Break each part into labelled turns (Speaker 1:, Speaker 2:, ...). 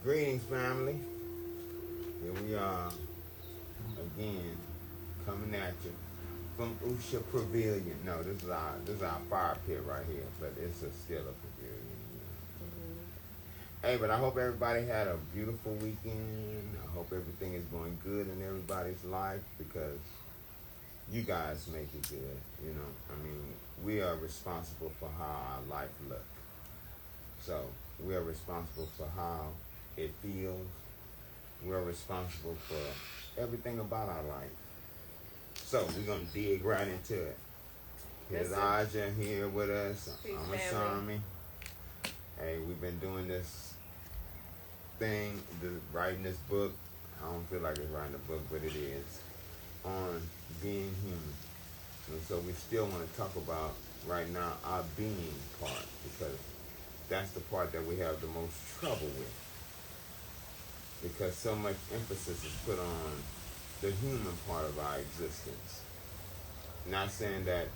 Speaker 1: Greetings, family. Here we are again, coming at you from USHA Pavilion. No, this is our fire pit right here, but it's still a pavilion. Hey, but I hope everybody had a beautiful weekend. I hope everything is going good in everybody's life because you guys make it good. I mean, we are responsible for how our life looks. So we are responsible for how it feels. We are responsible for everything about our life. So we're gonna dig right into it. Here's Aja here with us. I'm Asami. Hey, we've been doing this thing, writing this book. I don't feel like it's writing a book, but it is, on being human. And so we still want to talk about right now our being part, because that's the part that we have the most trouble with. Because so much emphasis is put on the human part of our existence. Not saying that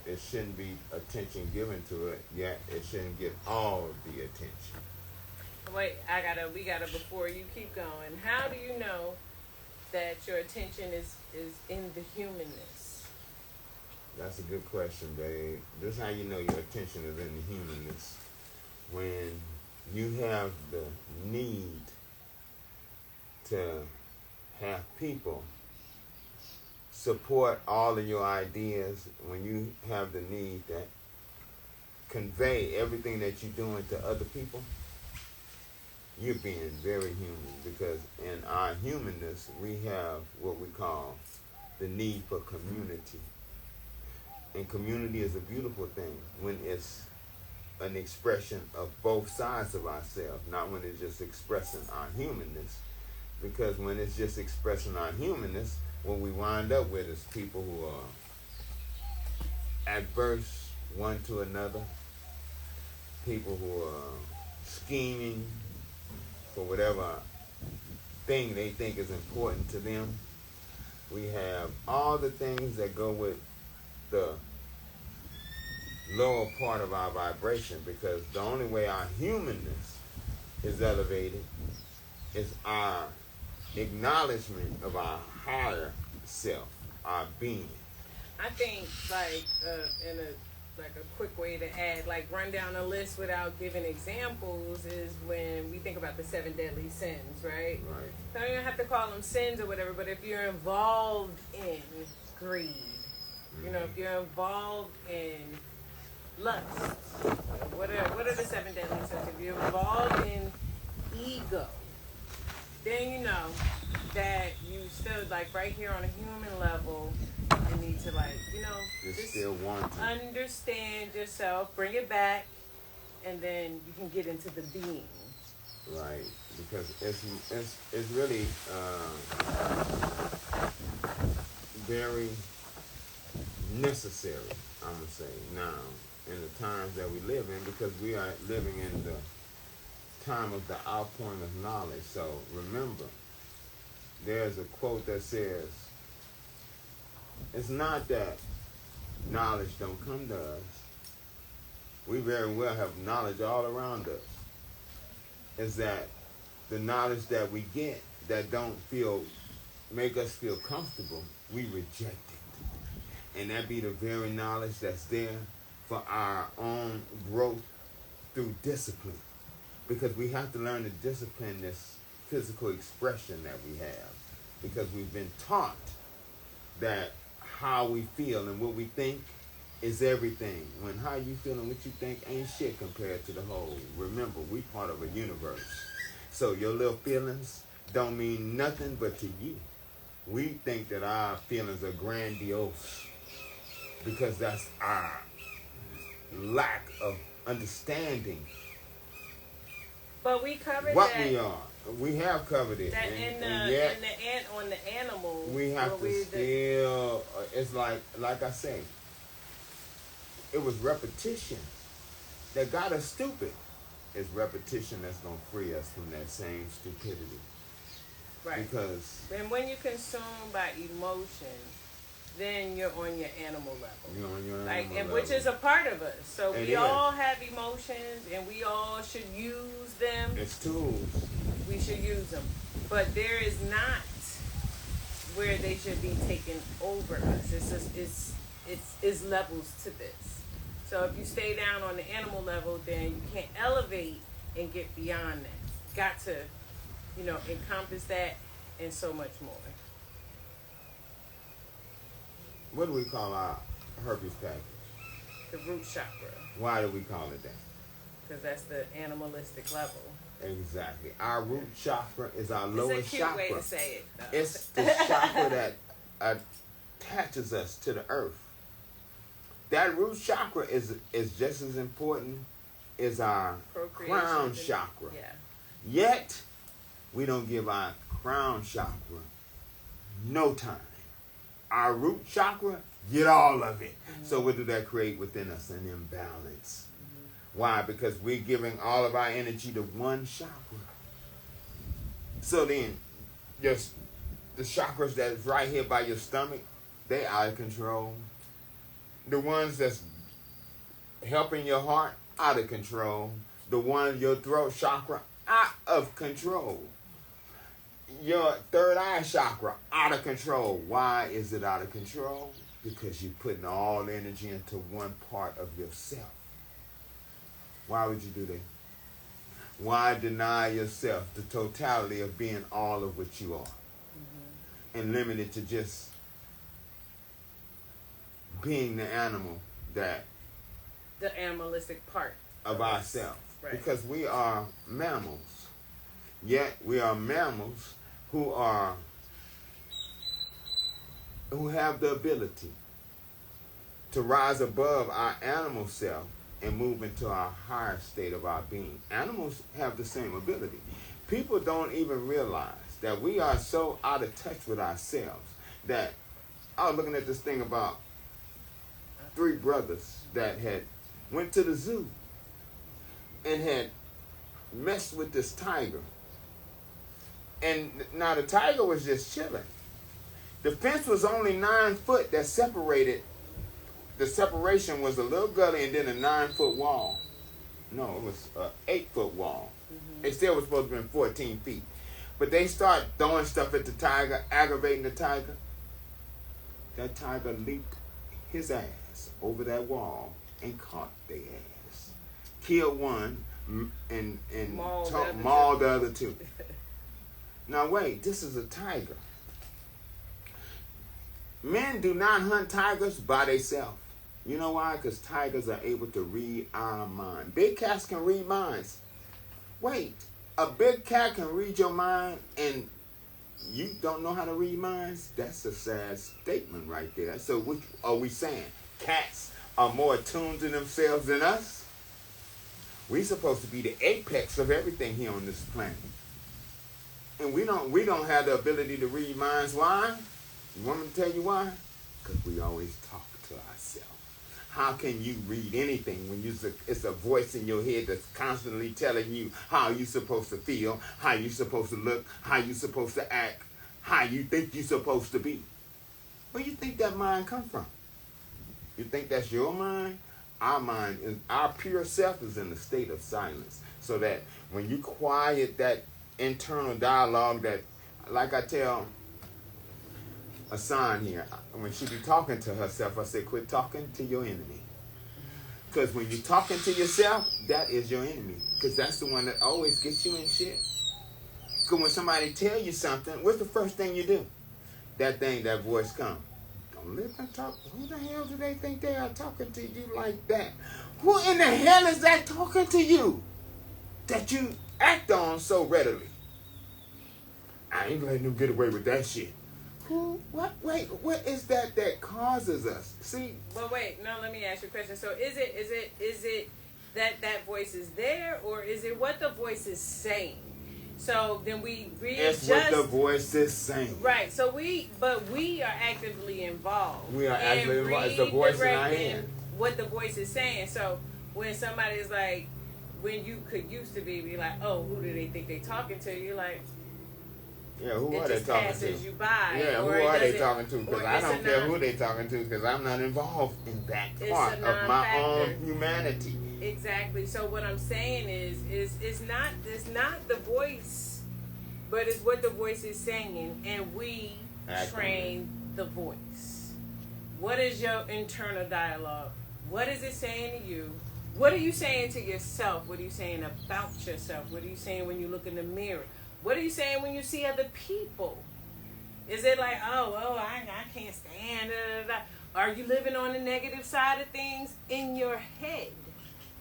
Speaker 1: it shouldn't be attention given to it, yet it shouldn't get all the attention.
Speaker 2: Wait, we gotta, before you keep going, how do you know that your attention is in the humanness?
Speaker 1: That's a good question, babe. This is how you know your attention is in the humanness. When you have the need to have people support all of your ideas, when you have the need to convey everything that you're doing to other people, you're being very human, because in our humanness, we have what we call the need for community. And community is a beautiful thing when it's an expression of both sides of ourselves, not when it's just expressing our humanness. Because when it's just expressing our humanness, what we wind up with is people who are adverse one to another, people who are scheming for whatever thing they think is important to them. We have all the things that go with the lower part of our vibration, because the only way our humanness is elevated is our acknowledgement of our higher self, our being.
Speaker 2: I think in a quick way to add, run down a list without giving examples, is when we think about the 7 deadly sins, right?
Speaker 1: Right.
Speaker 2: So you don't have to call them sins or whatever, but if you're involved in greed, if you're involved in lust, what are the 7 deadly sins? If you're involved in ego, then you know that you still, right here on a human level, you need to,
Speaker 1: just still want to
Speaker 2: understand yourself, bring it back, and then you can get into the being.
Speaker 1: Right, because it's really very necessary, I'm going to say, now, in the times that we live in, because we are living in the time of the outpouring of knowledge. So remember, there's a quote that says, it's not that knowledge don't come to us. We very well have knowledge all around us. It's that the knowledge that we get that don't make us feel comfortable, we reject it. And that be the very knowledge that's there for our own growth through discipline. Because we have to learn to discipline this physical expression that we have. Because we've been taught that how we feel and what we think is everything. When how you feel and what you think ain't shit compared to the whole. Remember, we part of a universe. So your little feelings don't mean nothing but to you. We think that our feelings are grandiose because that's our lack of understanding.
Speaker 2: But we covered
Speaker 1: what
Speaker 2: that.
Speaker 1: We are. We have covered it.
Speaker 2: That
Speaker 1: and yet,
Speaker 2: on the animal.
Speaker 1: We have to still, it's like I say, it was repetition that got us stupid. It's repetition that's going to free us from that same stupidity.
Speaker 2: Right.
Speaker 1: Because.
Speaker 2: And when you're consumed by emotion, then you're on your animal level.
Speaker 1: You're on your
Speaker 2: Like,
Speaker 1: animal
Speaker 2: and
Speaker 1: level.
Speaker 2: which is a part of us. So
Speaker 1: It
Speaker 2: we
Speaker 1: is.
Speaker 2: all have emotions, and we all should use them.
Speaker 1: It's tools.
Speaker 2: We should use them, but there is not where they should be taken over us. It's just, it's levels to this. So if you stay down on the animal level, then you can't elevate and get beyond that. Got to, encompass that and so much more.
Speaker 1: What do we call our herpes package?
Speaker 2: The root chakra,
Speaker 1: Why do we call it that?
Speaker 2: because that's the animalistic level.
Speaker 1: Exactly. Our root chakra is our
Speaker 2: It's
Speaker 1: lowest
Speaker 2: a cute
Speaker 1: chakra.
Speaker 2: way to say it, though.
Speaker 1: It's the chakra that attaches us to the earth. That root chakra is just as important as our
Speaker 2: Procreation
Speaker 1: crown
Speaker 2: and-
Speaker 1: chakra.
Speaker 2: Yeah.
Speaker 1: Yet, we don't give our crown chakra no time. Our root chakra, get all of it.
Speaker 2: Mm-hmm.
Speaker 1: So what do that create within us? An imbalance. Why? Because we're giving all of our energy to one chakra. So then, just the chakras that's right here by your stomach, they out of control. The ones that's helping your heart, out of control. The one, your throat chakra, out of control. Your third eye chakra, out of control. Why is it out of control? Because you're putting all the energy into one part of yourself. Why would you do that? Why deny yourself the totality of being all of what you are? And limit it to just being the animal that
Speaker 2: The animalistic part
Speaker 1: of ourselves.
Speaker 2: Right.
Speaker 1: Because we are mammals. Yet we are mammals who have the ability to rise above our animal self and move into our higher state of our being. Animals have the same ability. People don't even realize that we are so out of touch with ourselves that I was looking at this thing about 3 brothers that had went to the zoo and had messed with this tiger. And now the tiger was just chilling. The fence was only 9 foot that separated. The separation was a little gully and then a 9-foot wall. No, it was an 8-foot wall. It still was supposed to be 14 feet. But they start throwing stuff at the tiger, aggravating the tiger. That tiger leaped his ass over that wall and caught their ass. Killed one and mauled the other 2. Now wait, this is a tiger. Men do not hunt tigers by themselves. You know why? Because tigers are able to read our mind. Big cats can read minds. Wait, a big cat can read your mind and you don't know how to read minds? That's a sad statement right there. So what are we saying? Cats are more attuned to themselves than us? We're supposed to be the apex of everything here on this planet. And we don't have the ability to read minds. Why? You want me to tell you why? Because we always talk to ourselves. How can you read anything when it's a voice in your head that's constantly telling you how you're supposed to feel, how you're supposed to look, how you're supposed to act, how you think you're supposed to be? Where you think that mind come from? You think that's your mind? Our mind, our pure self is in a state of silence. So that when you quiet that internal dialogue that, like I tell a sign here, when she be talking to herself, I say, quit talking to your enemy. Because when you're talking to yourself, that is your enemy. Because that's the one that always gets you in shit. Because when somebody tell you something, what's the first thing you do? That voice come. Don't let them talk. Who the hell do they think they are talking to you like that? Who in the hell is that talking to you that you act on so readily? I ain't letting them get away with that shit. Who? What? Wait. What is that causes us? See.
Speaker 2: Well, wait. No, let me ask you a question. So, is it that voice is there, or is it what the voice is saying? So then we readjust.
Speaker 1: It's what the voice is saying.
Speaker 2: Right. So we are actively involved.
Speaker 1: We are actively involved. It's the voice in our head.
Speaker 2: What the voice is saying. So when somebody is like, when you could used to be like, oh, who do they think they talking to? You're like,
Speaker 1: Yeah, who
Speaker 2: It
Speaker 1: are they
Speaker 2: just
Speaker 1: talking
Speaker 2: passes
Speaker 1: to?
Speaker 2: you by.
Speaker 1: Yeah, who
Speaker 2: or it
Speaker 1: are they
Speaker 2: doesn't-
Speaker 1: talking to? Because
Speaker 2: or
Speaker 1: I
Speaker 2: it's
Speaker 1: don't
Speaker 2: a
Speaker 1: care
Speaker 2: non-
Speaker 1: who they talking to, because I'm not involved in that
Speaker 2: It's
Speaker 1: part
Speaker 2: a
Speaker 1: of my
Speaker 2: non-factor.
Speaker 1: own humanity.
Speaker 2: Exactly. So what I'm saying is it's not the voice, but it's what the voice is saying, and we
Speaker 1: Act on
Speaker 2: train the voice. What is your internal dialogue? What is it saying to you? What are you saying to yourself? What are you saying about yourself? What are you saying when you look in the mirror? What are you saying when you see other people? Is it like, I can't stand it? Are you living on the negative side of things in your head?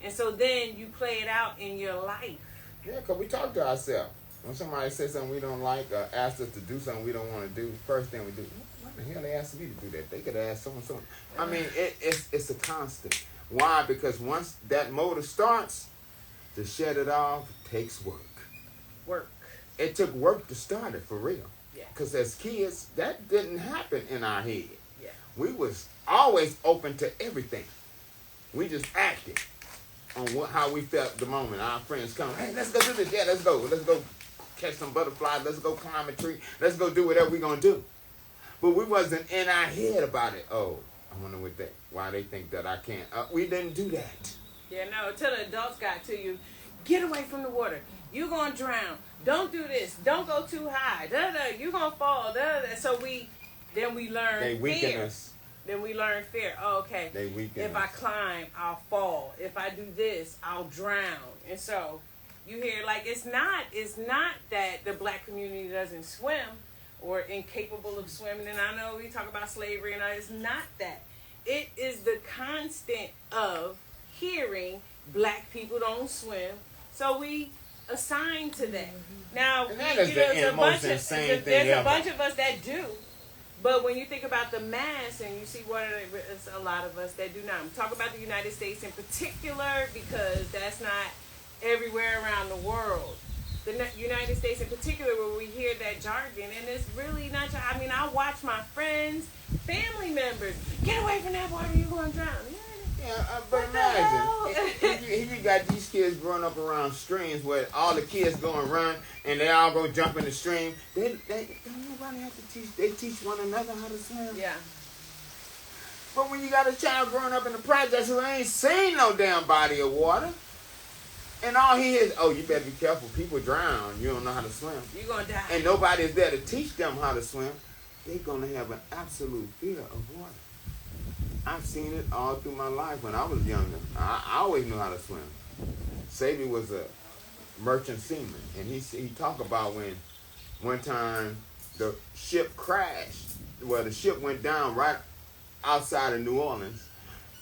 Speaker 2: And so then you play it out in your life.
Speaker 1: Yeah, because we talk to ourselves. When somebody says something we don't like or asks us to do something we don't want to do, first thing we do, what the hell they asked me to do that? They could have asked someone. I mean, it's a constant. Why? Because once that motor starts, to shut it off takes work.
Speaker 2: Work.
Speaker 1: It took work to start it, for real.
Speaker 2: Yeah.
Speaker 1: Because as kids, that didn't happen in our head.
Speaker 2: Yeah.
Speaker 1: We was always open to everything. We just acted on how we felt at the moment. Our friends come, hey, let's go do this. Yeah, let's go. Let's go catch some butterflies. Let's go climb a tree. Let's go do whatever we're going to do. But we wasn't in our head about it. Oh, I wonder why they think that I can't. We didn't do that.
Speaker 2: Yeah, no, until the adults got to you. Get away from the water. You're going to drown. Don't do this. Don't go too high. You're going to fall. So we learn
Speaker 1: They weaken
Speaker 2: fear.
Speaker 1: us.
Speaker 2: Then we learn fear. Oh, okay.
Speaker 1: They weaken
Speaker 2: If
Speaker 1: us.
Speaker 2: I climb, I'll fall. If I do this, I'll drown. And so you hear, like, it's not that the black community doesn't swim or incapable of swimming. And I know we talk about slavery and all. It's not that. It is the constant of hearing black people don't swim. So we assign to that. Now,
Speaker 1: And that is the most insane thing
Speaker 2: there's
Speaker 1: ever.
Speaker 2: a bunch of us that do. But when you think about the mass and you see it's a lot of us that do not. I'm talking about the United States in particular because that's not everywhere around the world. The United States in particular where we hear that jargon and it's really not. I mean, I watch my friends, family members, get away from that water, you're going to drown.
Speaker 1: Yeah, but imagine, you got these kids growing up around streams where all the kids go and run and they all go jump in the stream. They don't nobody have to teach. They teach one another how to swim.
Speaker 2: Yeah.
Speaker 1: But when you got a child growing up in the projects who ain't seen no damn body of water, and all he hears, oh, you better be careful. People drown. You don't know how to swim.
Speaker 2: You're going to die.
Speaker 1: And nobody is there to teach them how to swim. They're going to have an absolute fear of water. I've seen it all through my life when I was younger. I always knew how to swim. Sebi was a merchant seaman, and he talked about when one time the ship crashed. Well, the ship went down right outside of New Orleans,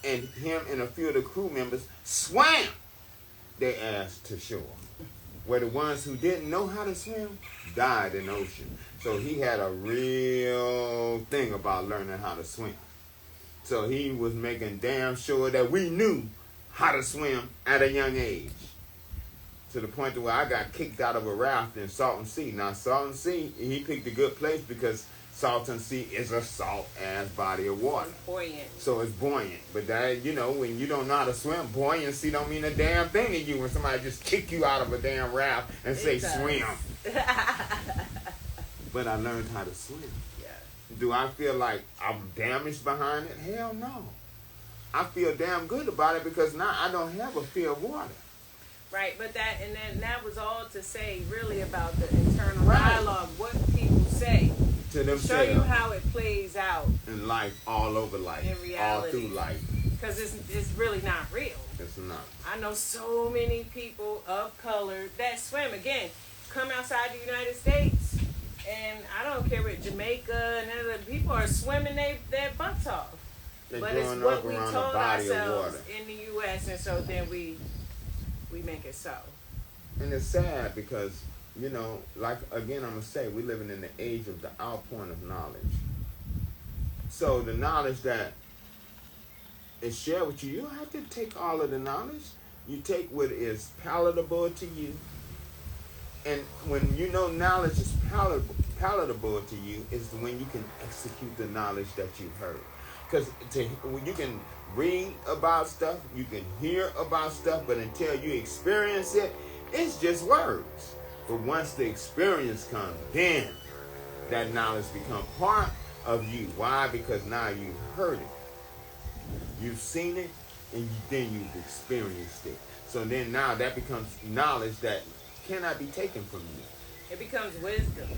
Speaker 1: and him and a few of the crew members swam their ass to shore. Where the ones who didn't know how to swim died in the ocean. So he had a real thing about learning how to swim. So he was making damn sure that we knew how to swim at a young age. To the point to where I got kicked out of a raft in Salton Sea. Now, Salton Sea, he picked a good place because Salton Sea is a salt-ass body of water.
Speaker 2: Buoyant.
Speaker 1: So it's buoyant. But that, when you don't know how to swim, buoyancy don't mean a damn thing to you when somebody just kick you out of a damn raft and say swim. But I learned how to swim. Do I feel like I'm damaged behind it? Hell no. I feel damn good about it because now I don't have a fear of water.
Speaker 2: Right, but that was all to say really about the internal dialogue, what people say.
Speaker 1: To themselves.
Speaker 2: Show you how it plays out.
Speaker 1: In life, all over life.
Speaker 2: In reality.
Speaker 1: All through life.
Speaker 2: Because it's really not real.
Speaker 1: It's not. I
Speaker 2: know so many people of color that swim. Again, come outside the United States. And I don't care with Jamaica and other people are swimming their butts off. But it's what we told ourselves in the U.S. and so then we make it so.
Speaker 1: And it's sad because, like again I'm going to say, we're living in the age of the outpouring of knowledge. So the knowledge that is shared with you, you don't have to take all of the knowledge. You take what is palatable to you. And when knowledge is palatable to you is when you can execute the knowledge that you've heard. Because you can read about stuff, you can hear about stuff, but until you experience it, it's just words. But once the experience comes, then that knowledge becomes part of you. Why? Because now you've heard it. You've seen it, and then you've experienced it. So then now that becomes knowledge that cannot be taken from you.
Speaker 2: It becomes wisdom.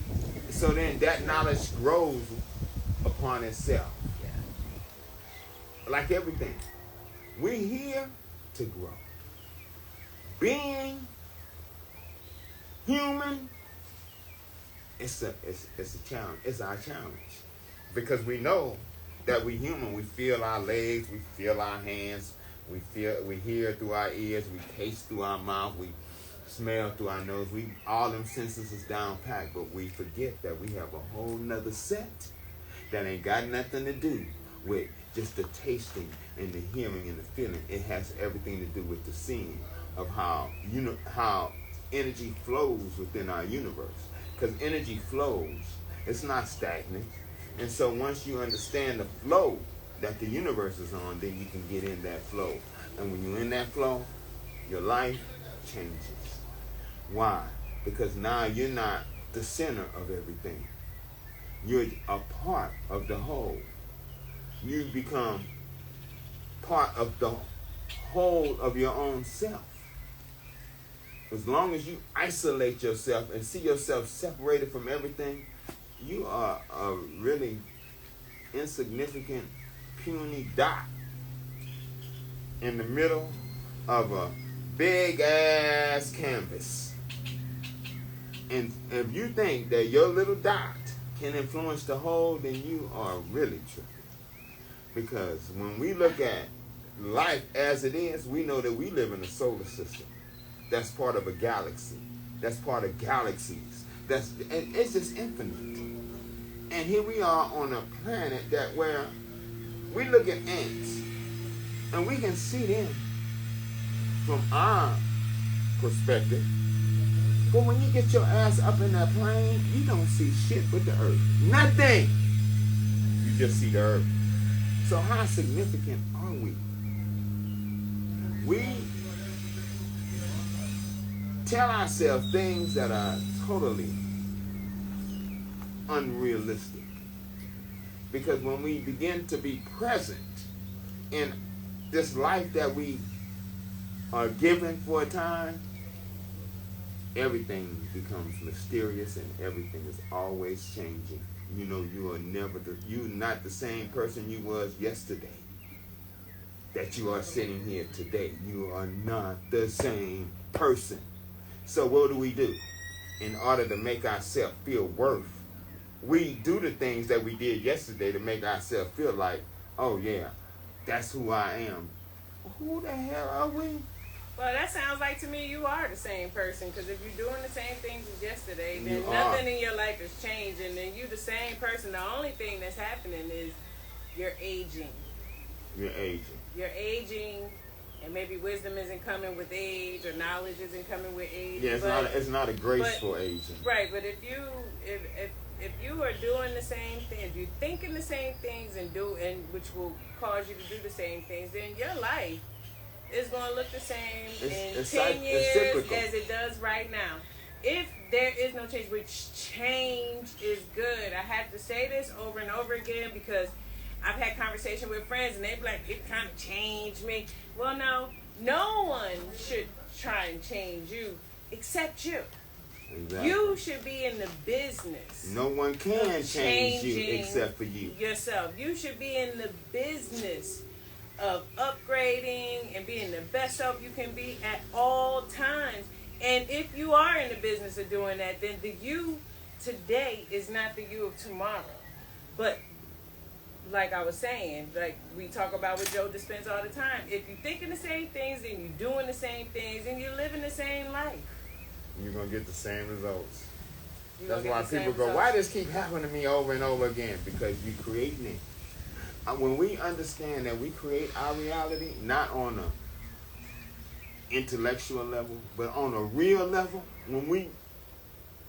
Speaker 1: So then that knowledge grows upon itself.
Speaker 2: Yeah.
Speaker 1: Like everything. We're here to grow. Being human, it's a challenge. It's our challenge. Because we know that we human. We feel our legs, we feel our hands, we hear through our ears, we taste through our mouth, we smell through our nose. All them senses is down packed, but we forget that we have a whole nother set that ain't got nothing to do with just the tasting and the hearing and the feeling. It has everything to do with the seeing of how energy flows within our universe. Because energy flows. It's not stagnant. And so once you understand the flow that the universe is on, then you can get in that flow. And when you're in that flow, your life changes. Why? Because now you're not the center of everything. You're a part of the whole. You become part of the whole of your own self. As long as you isolate yourself and see yourself separated from everything, you are a really insignificant, puny dot in the middle of a big ass canvas. And if you think that your little dot can influence the whole, then you are really tripping. Because when we look at life as it is, we know that we live in a solar system. That's part of a galaxy. That's part of galaxies. It's just infinite. And here we are on a planet that where we look at ants and we can see them from our perspective. But when you get your ass up in that plane, you don't see shit but the earth. Nothing. You just see the earth. So how significant are we? We tell ourselves things that are totally unrealistic. Because when we begin to be present in this life that we are given for a time, everything becomes mysterious and everything is always changing. You know, you're not the same person you was yesterday. That you are sitting here today. You are not the same person. So what do? In order to make ourselves feel worth, we do the things that we did yesterday to make ourselves feel like, oh yeah, that's who I am. Who the hell are we?
Speaker 2: Well, that sounds like to me you are the same person, because if you're doing the same things as yesterday, then
Speaker 1: You
Speaker 2: nothing
Speaker 1: are.
Speaker 2: in your life is changing, and you're the same person. The only thing that's happening is you're aging.
Speaker 1: You're aging.
Speaker 2: You're aging, and maybe wisdom isn't coming with age, or knowledge isn't coming with age.
Speaker 1: Yeah, it's not a graceful aging.
Speaker 2: Right, but if you are doing the same thing, if you're thinking the same things and which will cause you to do the same things, then your life is going to look the same in 10 years as it does right now. If there is no change, which change is good. I have to say this over and over again because I've had conversation with friends and they be like, it kind of changed me. Well, no one should try and change you except you.
Speaker 1: Exactly.
Speaker 2: You should be in the business.
Speaker 1: No one can change you except for you.
Speaker 2: Yourself. You should be in the business of upgrading and being the best self you can be at all times. And if you are in the business of doing that, then the you today is not the you of tomorrow. But like I was saying, like we talk about with Joe Dispenza all the time, if you're thinking the same things, then you're doing the same things, and you're living the same life.
Speaker 1: You're going to get the same results.
Speaker 2: That's
Speaker 1: why people go, why does this keep happening to me over and over again? Because you're creating it. When we understand that we create our reality, not on an intellectual level, but on a real level, when we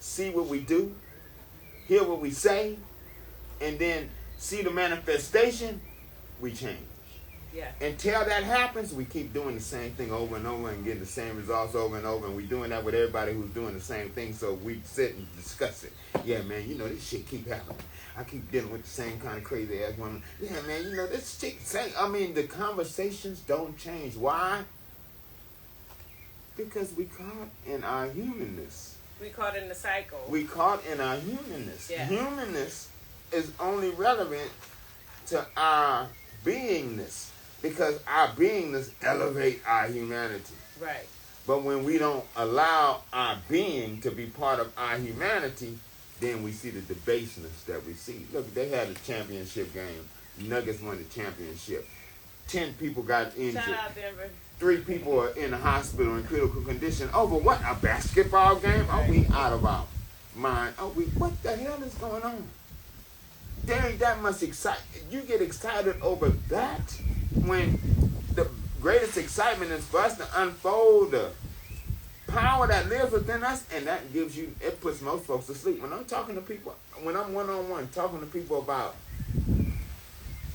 Speaker 1: see what we do, hear what we say, and then see the manifestation, we change.
Speaker 2: Yeah.
Speaker 1: Until that happens, we keep doing the same thing over and over and getting the same results over and over. And we're doing that with everybody who's doing the same thing. So we sit and discuss it. Yeah, man, you know, this shit keep happening. I keep dealing with the same kind of crazy ass woman. Yeah, man, you know, this shit, the conversations don't change. Why? Because we caught in our humanness.
Speaker 2: We caught in the cycle.
Speaker 1: We caught in our humanness.
Speaker 2: Yeah.
Speaker 1: Humanness is only relevant to our beingness, because our beingness elevate our humanity.
Speaker 2: Right.
Speaker 1: But when we don't allow our being to be part of our humanity, then we see the debaseness that we see. Look, they had a championship game. Nuggets won the championship. 10 people got injured.
Speaker 2: Shout out Denver.
Speaker 1: 3 people are in the hospital in critical condition. Over what? A basketball game? Are we out of our mind? What the hell is going on? There ain't that much excitement. You get excited over that when the greatest excitement is for us to unfold the power that lives within us, and that gives you, it puts most folks to sleep. When I'm talking to people, when I'm one-on-one talking to people about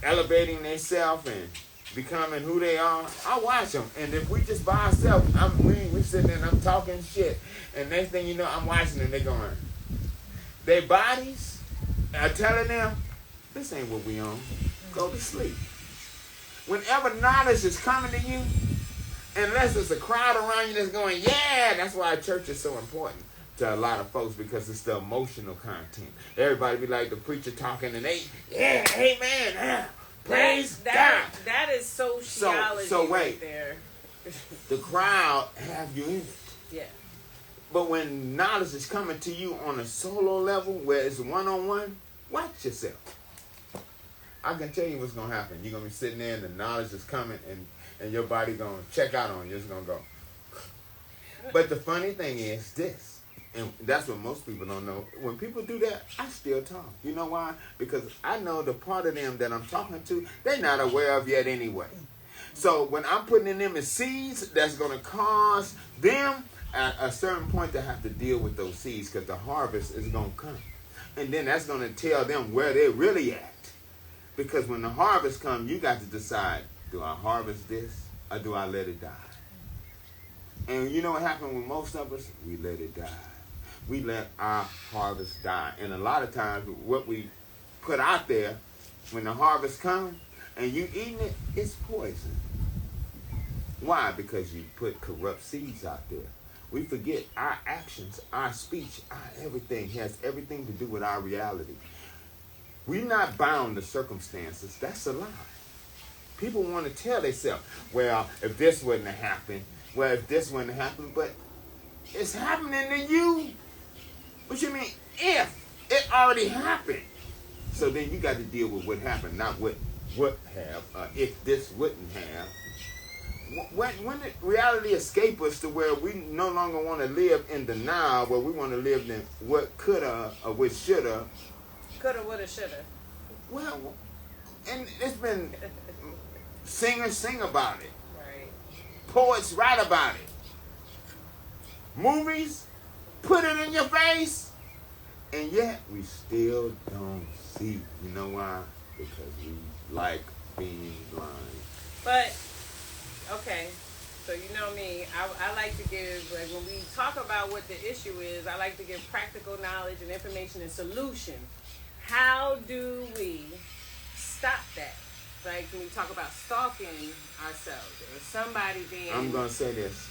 Speaker 1: elevating themselves and becoming who they are, I watch them. And if we just by ourselves, we sitting there and I'm talking shit, and next thing you know, I'm watching them, they going, their bodies are telling them, this ain't what we on. Go to sleep. Whenever knowledge is coming to you, unless it's a crowd around you that's going, yeah, that's why church is so important to a lot of folks, because it's the emotional content. Everybody be like the preacher talking and they, yeah, amen, praise God.
Speaker 2: That is sociology
Speaker 1: so wait,
Speaker 2: right there.
Speaker 1: The crowd have you in it.
Speaker 2: Yeah.
Speaker 1: But when knowledge is coming to you on a solo level where it's one-on-one, watch yourself. I can tell you what's going to happen. You're going to be sitting there and the knowledge is coming and your body going to check out on you. It's going to go. But the funny thing is this, and that's what most people don't know. When people do that, I still talk. You know why? Because I know the part of them that I'm talking to, they're not aware of yet anyway. So when I'm putting in them as seeds, that's going to cause them at a certain point to have to deal with those seeds, because the harvest is going to come. And then that's going to tell them where they're really at. Because when the harvest comes, you got to decide, do I harvest this or do I let it die? And you know what happened with most of us? We let it die. We let our harvest die. And a lot of times what we put out there, when the harvest comes and you eating it, it's poison. Why? Because you put corrupt seeds out there. We forget our actions, our speech, our everything has everything to do with our reality. We're not bound to circumstances. That's a lie. People want to tell themselves, well, if this wouldn't have happened, well, if this wouldn't have happened, but it's happening to you. What you mean? If it already happened. So then you got to deal with what happened, not what would have, if this wouldn't have. When did reality escape us to where we no longer want to live in the now, where we want to live in what coulda or what shoulda?
Speaker 2: Coulda, woulda, shoulda.
Speaker 1: Well, and it's been singers sing about it.
Speaker 2: Right.
Speaker 1: Poets write about it. Movies put it in your face. And yet we still don't see. You know why? Because we like being blind.
Speaker 2: But, okay, so you know me, I like to give, like when we talk about what the issue is, I like to give practical knowledge and information and solution. How do we stop that? Like when we talk about stalking ourselves or somebody being...
Speaker 1: I'm going to say this,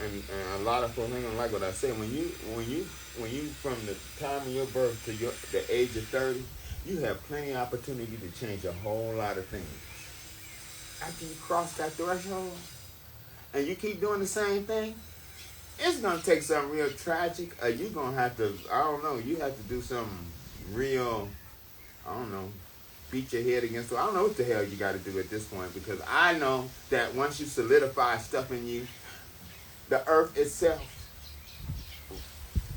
Speaker 1: and a lot of folks ain't going to like what I say. When you from the time of your birth to the age of 30, you have plenty of opportunity to change a whole lot of things. After you cross that threshold and you keep doing the same thing, it's going to take something real tragic, or you're going to have to, I don't know, you have to do something real, I don't know, beat your head against it. I don't know what the hell you got to do at this point, because I know that once you solidify stuff in you, the earth itself,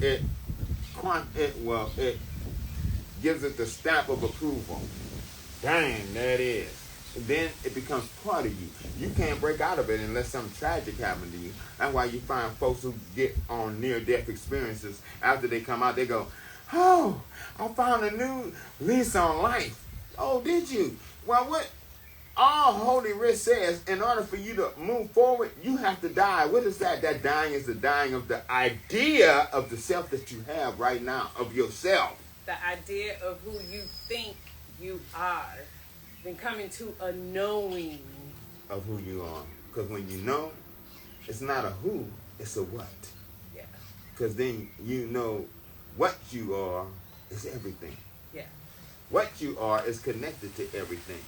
Speaker 1: it gives it the stamp of approval. Dang, there it is. Then it becomes part of you. You can't break out of it unless something tragic happened to you. That's why you find folks who get on near-death experiences, after they come out, they go, oh, I found a new lease on life. Oh, did you? Well, what? all Holy Writ says, in order for you to move forward, you have to die. What is that? That dying is the dying of the idea of the self that you have right now, of yourself.
Speaker 2: The idea of who you think you are. Then coming to a knowing
Speaker 1: of who you are. Because when you know, it's not a who, it's a what.
Speaker 2: Yeah.
Speaker 1: Because then you know what you are is everything.
Speaker 2: Yeah.
Speaker 1: What you are is connected to everything.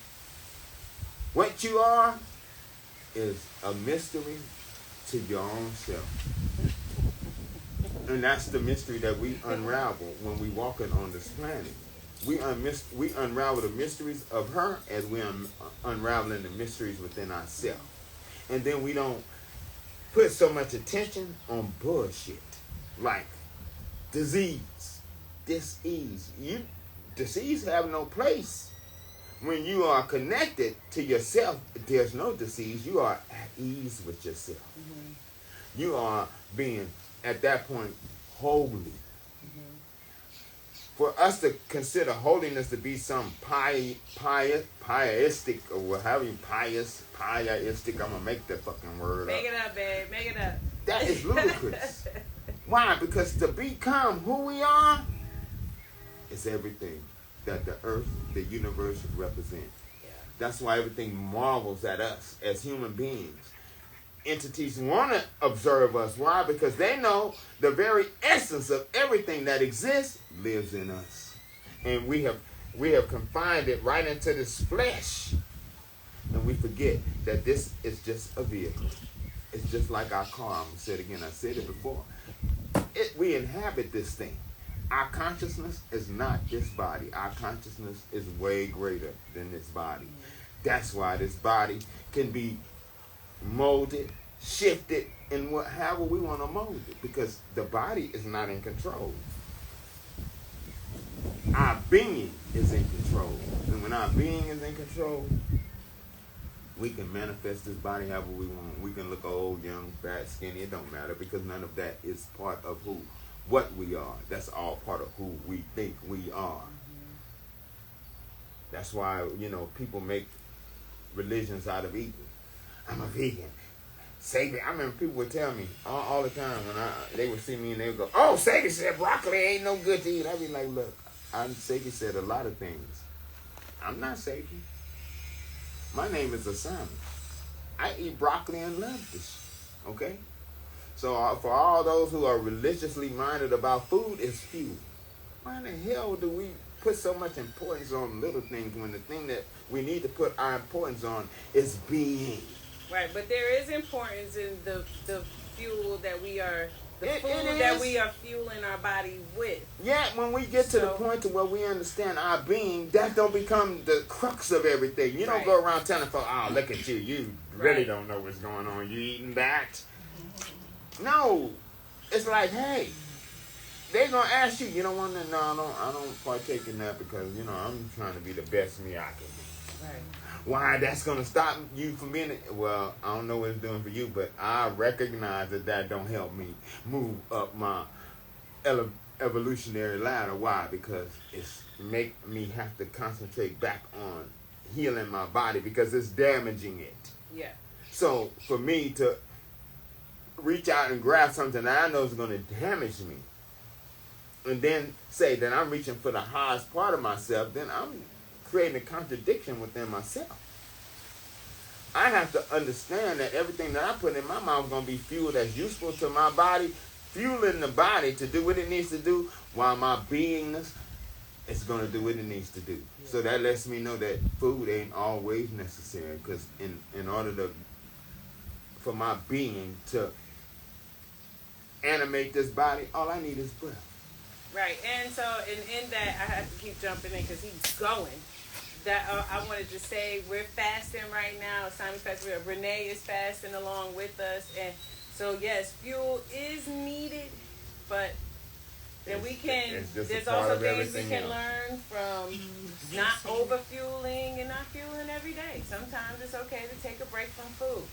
Speaker 1: What you are is a mystery to your own self. And that's the mystery that we unravel when we walking on this planet. We unravel the mysteries of her as we unraveling the mysteries within ourselves. And then we don't put so much attention on bullshit like disease, disease. Disease have no place. When you are connected to yourself, there's no disease. You are at ease with yourself. Mm-hmm. You are being, at that point, holy. Mm-hmm. For us to consider holiness to be some pietistic, or however you pietistic, I'm going to make that fucking word up.
Speaker 2: Make it up, babe. Make it up.
Speaker 1: That is ludicrous. Why? Because to become who we are is everything that the earth, the universe represent. Yeah. That's why everything marvels at us as human beings. Entities want to observe us. Why? Because they know the very essence of everything that exists lives in us. And we have confined it right into this flesh. And we forget that this is just a vehicle. It's just like our car. I'm going to say it again. I said it before. We inhabit this thing. Our consciousness is not this body. Our consciousness is way greater than this body. That's why this body can be molded, shifted, and however we want to mold it. Because the body is not in control. Our being is in control. And when our being is in control, we can manifest this body however we want. We can look old, young, fat, skinny. It don't matter because none of that is part of what we are. That's all part of who we think we are. Mm-hmm. That's why, people make religions out of eating. I'm a vegan. Sebi, I remember people would tell me all the time when they would see me and they would go, "Oh, Sebi said broccoli ain't no good to eat." I'd be like, "Look, Sebi said a lot of things. I'm not Sebi. My name is Asami. I eat broccoli and love this. Okay? So for all those who are religiously minded about food, it's fuel. Why in the hell do we put so much importance on little things when the thing that we need to put our importance on is being?"
Speaker 2: Right, but there is importance in the fuel that we are, food that we are fueling our body with.
Speaker 1: Yeah, when we get to the point to where we understand our being, that don't become the crux of everything. You don't go around telling folks, "Oh, look at you. You really don't know what's going on. You eating that?" No. It's like, hey, they're going to ask you. You don't want to, no, I don't partake in that because, I'm trying to be the best me I can be. Right. Why? That's going to stop you from being, well, I don't know what it's doing for you, but I recognize that don't help me move up my evolutionary ladder. Why? Because it's make me have to concentrate back on healing my body because it's damaging it. Yeah. So for me to reach out and grab something that I know is going to damage me, and then say that I'm reaching for the highest part of myself, then I'm creating a contradiction within myself. I have to understand that everything that I put in my mouth is going to be fuel that's useful to my body, fueling the body to do what it needs to do, while my beingness is going to do what it needs to do. Yeah. So that lets me know that food ain't always necessary, because in order for my being to animate this body, all I need is breath.
Speaker 2: Right, and so in that, I have to keep jumping in because he's going. That I wanted to say, we're fasting right now. Simon's fasting. Renee is fasting along with us, and so yes, fuel is needed, but then we can. There's also things we can learn from not over fueling and not fueling every day. Sometimes it's okay to take a break from food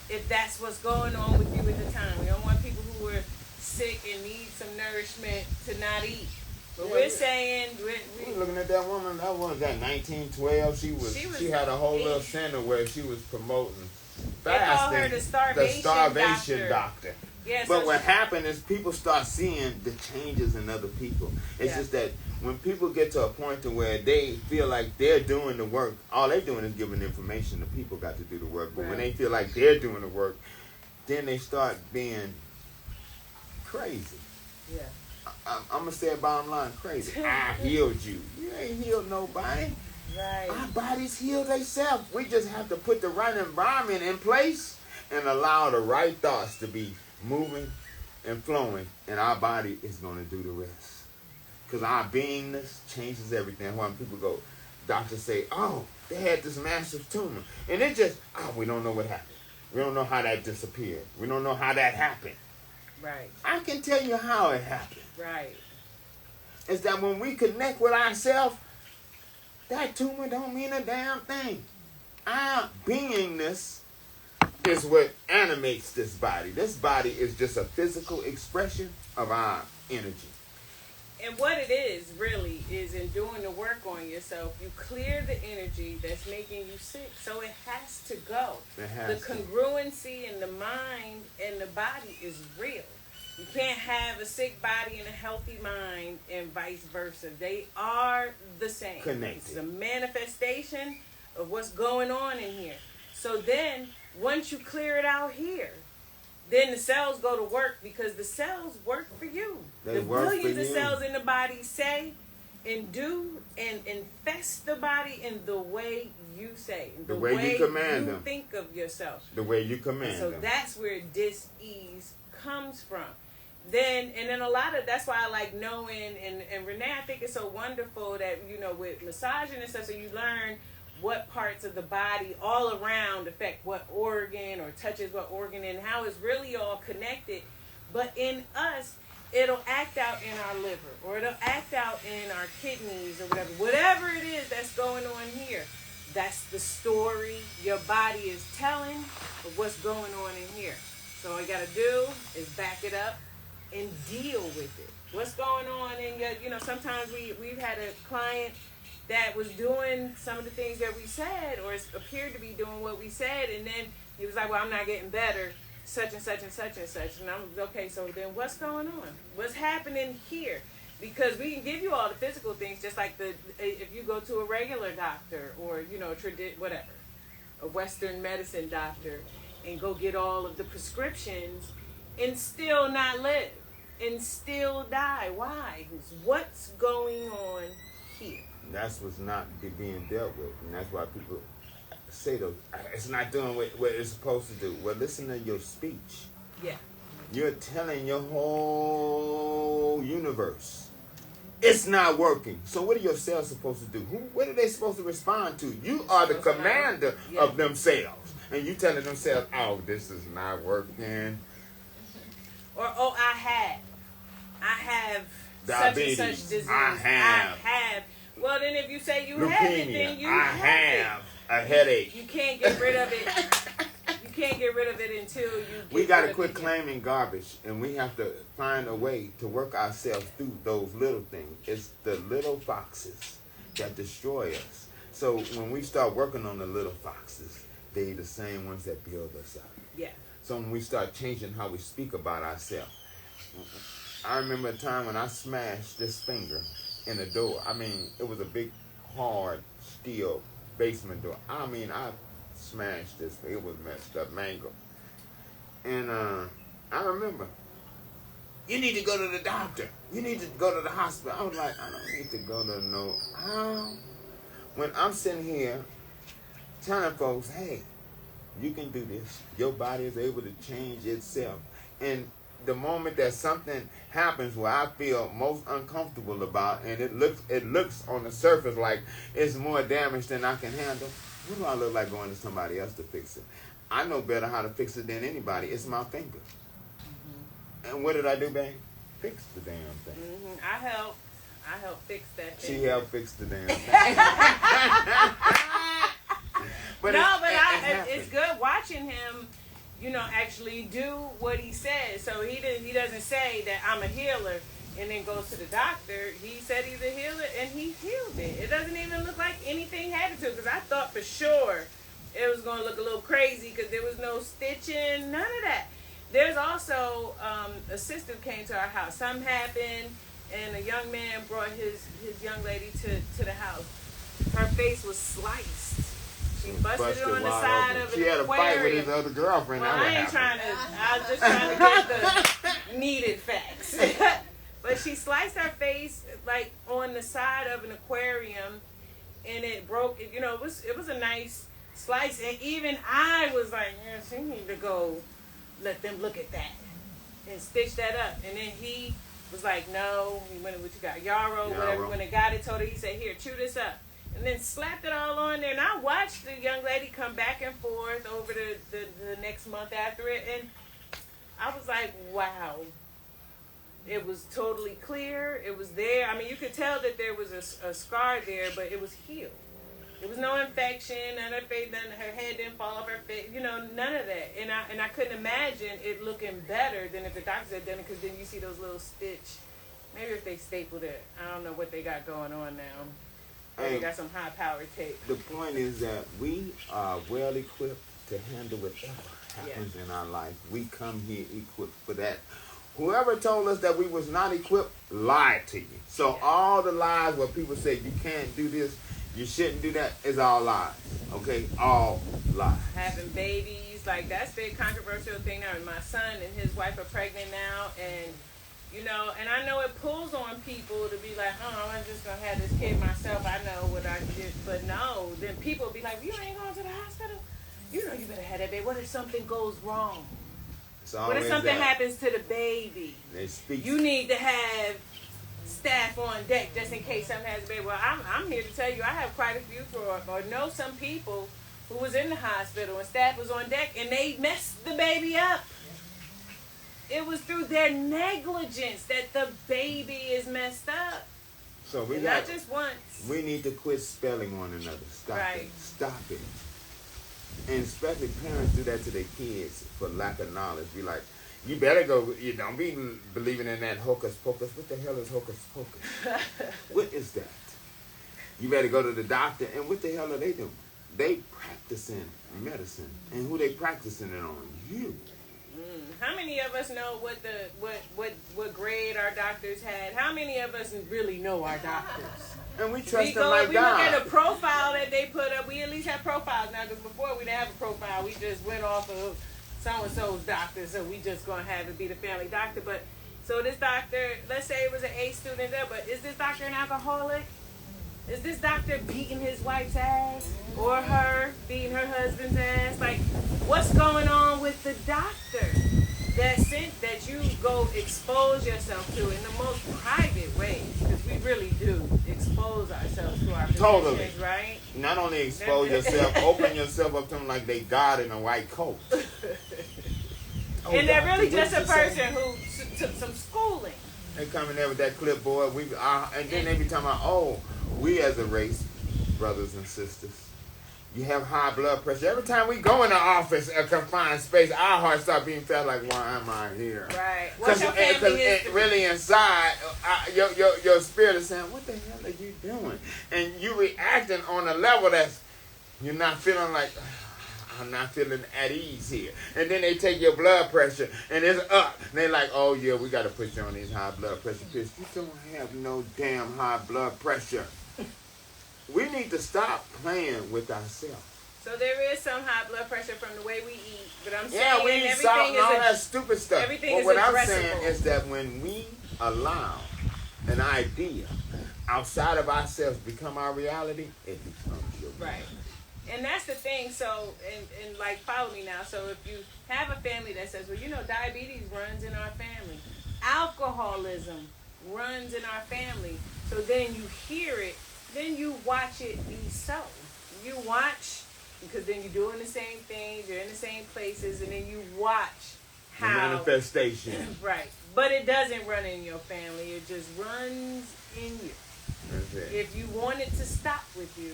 Speaker 2: if that's what's going on with you at the time. We don't want people who are sick and need some nourishment to not eat. But
Speaker 1: Yeah,
Speaker 2: we're saying
Speaker 1: we looking at that woman. That woman that 1912. She had a whole little center where she was promoting
Speaker 2: they call her
Speaker 1: fasting.
Speaker 2: the starvation
Speaker 1: Doctor.
Speaker 2: Yeah,
Speaker 1: But
Speaker 2: so
Speaker 1: what happened is people start seeing the changes in other people. It's just that when people get to a point to where they feel like they're doing the work, all they're doing is giving information. The people got to do the work. But when they feel like they're doing the work, then they start being crazy.
Speaker 2: Yeah.
Speaker 1: I'm going to say it bottom line, crazy. I healed you. You ain't healed nobody.
Speaker 2: Right.
Speaker 1: Our bodies heal themselves. We just have to put the right environment in place and allow the right thoughts to be moving and flowing, and our body is going to do the rest. Because our beingness changes everything. When people go, doctors say, oh, they had this massive tumor. And it just, we don't know what happened. We don't know how that disappeared. We don't know how that happened.
Speaker 2: Right.
Speaker 1: I can tell you how it happened.
Speaker 2: Right.
Speaker 1: It's that when we connect with ourselves, that tumor don't mean a damn thing. Our beingness is what animates this body. This body is just a physical expression of our energy.
Speaker 2: And what it is, really, is in doing the work on yourself, you clear the energy that's making you sick. So it has to go. The congruency in the mind and the body is real. You can't have a sick body and a healthy mind and vice versa. They are the same.
Speaker 1: Connected.
Speaker 2: It's a manifestation of what's going on in here. So then, once you clear it out here, then the cells go to work because the cells work for you. The billions of cells in the body say and do and infest the body in the way you say. The way you command them. Think of yourself.
Speaker 1: The way you command them.
Speaker 2: So that's where dis-ease comes from. Then a lot of, that's why I like knowing, and Renee, I think it's so wonderful that, with massaging and stuff, so you learn what parts of the body all around affect what organ or touches what organ and how it's really all connected. But in us, it'll act out in our liver or it'll act out in our kidneys or whatever it is that's going on here. That's the story your body is telling of what's going on in here. So all you got to do is back it up and deal with it. What's going on in your, sometimes we've had a client that was doing some of the things that we said, or appeared to be doing what we said, and then he was like, well, I'm not getting better, such and such and such and such. And I'm, okay, so then what's going on? What's happening here? Because we can give you all the physical things, just like if you go to a regular doctor or, whatever, a Western medicine doctor, and go get all of the prescriptions and still not live and still die. Why? What's going on here?
Speaker 1: That's what's not being dealt with, and that's why people say it's not doing what it's supposed to do. Well, listen to your speech.
Speaker 2: Yeah.
Speaker 1: You're telling your whole universe it's not working. So what are your cells supposed to do? What are they supposed to respond to? You are the commander of themselves, and you telling themselves, "Oh, this is not working,"
Speaker 2: or "Oh, I have
Speaker 1: diabetes.
Speaker 2: Such and such disease.
Speaker 1: I have."
Speaker 2: Well, then if you say you
Speaker 1: leukemia.
Speaker 2: have it, then you have
Speaker 1: a headache.
Speaker 2: You can't get rid of it. You can't get rid of it until you get
Speaker 1: We got to
Speaker 2: rid
Speaker 1: quit
Speaker 2: of it.
Speaker 1: claiming garbage, and we have to find a way to work ourselves through those little things. It's the little foxes that destroy us. So when we start working on the little foxes, they're the same ones that build us up.
Speaker 2: Yeah.
Speaker 1: So when we start changing how we speak about ourselves, I remember a time when I smashed this finger in a door. I mean, it was a big, hard, steel basement door. I mean, I smashed this. It was messed up, mangled. And I remember, you need to go to the doctor. You need to go to the hospital. I was like, I don't need to go to no. How? When I'm sitting here telling folks, hey, you can do this. Your body is able to change itself. And the moment that something happens where I feel most uncomfortable about, and it looks on the surface like it's more damage than I can handle, what do I look like going to somebody else to fix it? I know better how to fix it than anybody. It's my finger. Mm-hmm. And what did I do, babe? Fix the damn thing.
Speaker 2: Mm-hmm. I help fix that thing.
Speaker 1: She helped fix the damn thing.
Speaker 2: It's good watching him, actually do what he says. So he doesn't say that I'm a healer and then goes to the doctor, he said he's a healer, and he healed it. It doesn't even look like anything happened to it, because I thought for sure it was going to look a little crazy because there was no stitching, none of that. There's also a sister who came to our house. Something happened, and a young man brought his young lady to the house. Her face was sliced. She busted it on the side of an aquarium.
Speaker 1: She had a fight with his other girlfriend.
Speaker 2: Well, I was just trying to get the needed facts. But she sliced her face like on the side of an aquarium, and it broke. You know, it was a nice slice, and even I was like, yeah, she need to go let them look at that and stitch that up. And then he was like, no, he went with you got Yarrow, whatever. When it got it, told her, he said, here, chew this up. And then slapped it all on there. And I watched the young lady come back and forth over the next month after it. And I was like, wow. It was totally clear. It was there. I mean, you could tell that there was a scar there, but it was healed. There was no infection, and her face, her head didn't fall off her face. You know, none of that. And I couldn't imagine it looking better than if the doctors had done it, because then you see those little stitch. Maybe if they stapled it. I don't know what they got going on now. They got some high-powered tape.
Speaker 1: The point is that we are well equipped to handle whatever happens in our life. We come here equipped for that. Whoever told us that we was not equipped lied to you. So all the lies where people say you can't do this, you shouldn't do that, is all lies. Okay? All lies.
Speaker 2: Having babies, like that's the controversial thing now. My son and his wife are pregnant now, and you know, and I know it pulls on people to be like, oh, I'm just going to have this kid myself. I know what I did. But no, then people be like, you ain't going to the hospital? You know you better have that baby. What if something goes wrong? What if something happens to the baby? You need to have staff on deck just in case something has a baby. Well, I'm here to tell you, I have quite a few or know some people who was in the hospital and staff was on deck and they messed the baby up. It was through their negligence that the baby is messed up.
Speaker 1: So
Speaker 2: not just once.
Speaker 1: We need to quit spelling one another. Stop it. Stop it. And especially parents do that to their kids for lack of knowledge. Be like, you better go. You don't be believing in that hocus pocus. What the hell is hocus pocus? What is that? You better go to the doctor. And what the hell are they doing? They practicing medicine. And who they practicing it on? You.
Speaker 2: How many of us know what grade our doctors had? How many of us really know our doctors?
Speaker 1: And we trust them like God.
Speaker 2: We look at a profile that they put up. We at least have profiles now, because before we didn't have a profile. We just went off of so-and-so's doctor, so we just going to have it be the family doctor. But so this doctor, let's say it was an A student there, but is this doctor an alcoholic? Is this doctor beating his wife's ass? Or her beating her husband's ass? Like, what's going on with the doctor that you go expose yourself to in the most private ways? Because we really do expose ourselves to our physicians, right?
Speaker 1: Not only expose yourself, open yourself up to them like they God in a white coat.
Speaker 2: And they're really just a person who took some schooling.
Speaker 1: They come in there with that clipboard, and then they be talking about, oh, we as a race, brothers and sisters, you have high blood pressure. Every time we go in the office, a confined space, our hearts start being felt like, why am I here?
Speaker 2: Right. What's your family history?
Speaker 1: Really inside, your spirit is saying, what the hell are you doing? And you reacting on a level that's, you're not feeling like, I'm not feeling at ease here. And then they take your blood pressure and it's up. And they're like, oh yeah, we got to put you on these high blood pressure pills. You don't have no damn high blood pressure. We need to stop playing with ourselves.
Speaker 2: So there is some high blood pressure from the way we eat, but I'm saying
Speaker 1: yeah, we eat salt and all that stupid stuff.
Speaker 2: Everything is
Speaker 1: what I'm saying is that when we allow an idea outside of ourselves become our reality, it becomes your reality.
Speaker 2: Right. And that's the thing. So, and like, follow me now. So if you have a family that says, well, you know, diabetes runs in our family, alcoholism runs in our family. So then you hear it, then you watch it be so. You watch, because then you're doing the same things, you're in the same places, and then you watch how
Speaker 1: the manifestation.
Speaker 2: Right. But it doesn't run in your family. It just runs in you.
Speaker 1: That's it.
Speaker 2: If you want it to stop with you,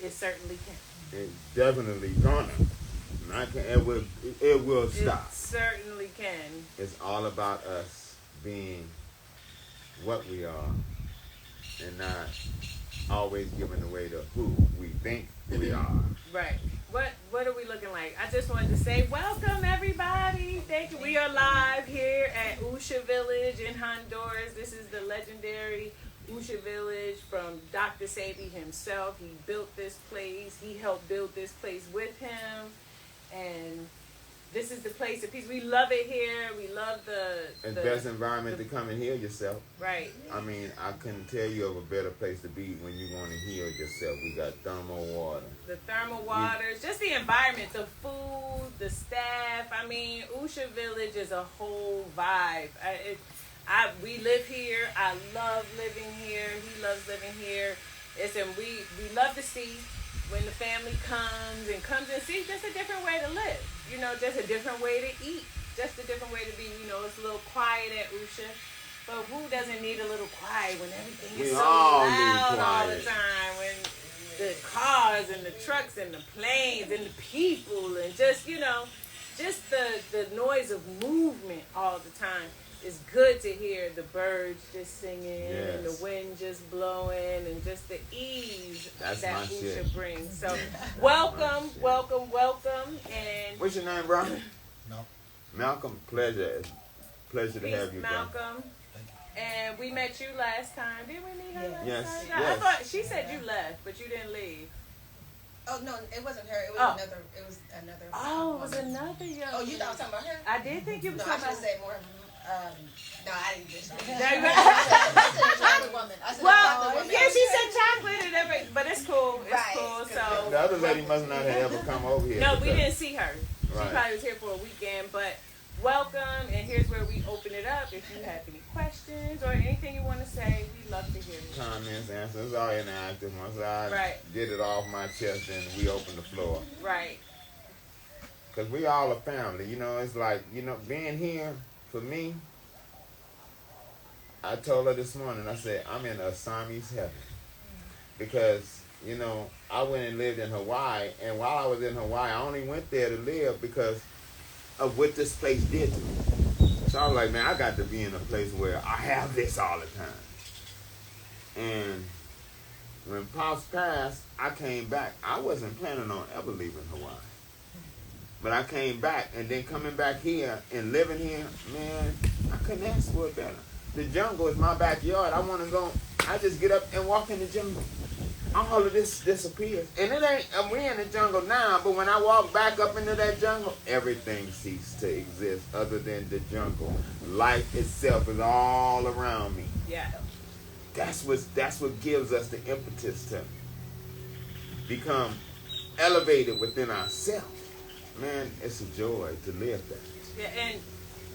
Speaker 2: it certainly can.
Speaker 1: It's definitely gonna. It will stop.
Speaker 2: It certainly can.
Speaker 1: It's all about us being what we are, and not always giving away to who we think we are.
Speaker 2: Right. What are we looking like? I just wanted to say welcome everybody. Thank you. We are live here at USHA Village in Honduras. This is the legendary USHA Village from Dr. Sebi himself. He built this place. He helped build this place with him. And this is the place of peace. We love it here. We love the
Speaker 1: best environment to come and heal yourself.
Speaker 2: Right.
Speaker 1: I mean, I couldn't tell you of a better place to be when you want to heal yourself. We got thermal water. The
Speaker 2: thermal waters, just the environment, the food, the staff. I mean, USHA Village is a whole vibe. We live here. I love living here. He loves living here. We love to see when the family comes and sees just a different way to live. You know, just a different way to eat. Just a different way to be. You know, it's a little quiet at USHA. But who doesn't need a little quiet when everything is so loud all the time? When the cars and the trucks and the planes and the people and just, you know, just the noise of movement all the time. It's good to hear the birds just singing and the wind just blowing and just the ease that USHA brings. So welcome. And
Speaker 1: what's your name, bro? Malcolm. Pleasure to have you,
Speaker 2: Malcolm.
Speaker 1: Bro.
Speaker 2: And we met you last time. Didn't we meet her last time?
Speaker 1: Yes.
Speaker 2: I thought she said you left, but you didn't leave.
Speaker 3: Oh no, it wasn't her. It was another. It was another.
Speaker 2: Oh, it was another young.
Speaker 3: Oh, you thought I was talking about her?
Speaker 2: I did think you were talking
Speaker 3: I
Speaker 2: about.
Speaker 3: should say more. No, I didn't get
Speaker 2: Well, yeah, she said chocolate and everything, but it's cool. It's cool. So
Speaker 1: the other lady must not have ever come over here.
Speaker 2: No, we didn't see her. She
Speaker 1: Right.
Speaker 2: probably was here for a weekend, but welcome. And here's where we open it up. If you have any questions or anything you want to say, we'd love to hear it.
Speaker 1: Comments, answers, all interactive. Once I
Speaker 2: Right.
Speaker 1: get it off my chest, then we open the floor.
Speaker 2: Right.
Speaker 1: Because we all a family. You know, it's like, you know, being here, for me, I told her this morning, I said, I'm in Asami's heaven. Because, you know, I went and lived in Hawaii, and while I was in Hawaii, I only went there to live because of what this place did to me. So I was like, man, I got to be in a place where I have this all the time. And when Pops passed, I came back. I wasn't planning on ever leaving Hawaii. But I came back, and then coming back here and living here, man, I couldn't ask for it better. The jungle is my backyard. I want to go. I just get up and walk in the jungle. All of this disappears. And it ain't, and we're in the jungle now, but when I walk back up into that jungle, everything ceased to exist other than the jungle. Life itself is all around me.
Speaker 2: Yeah.
Speaker 1: That's what gives us the impetus to become elevated within ourselves. Man, it's a joy to live that.
Speaker 2: Yeah, and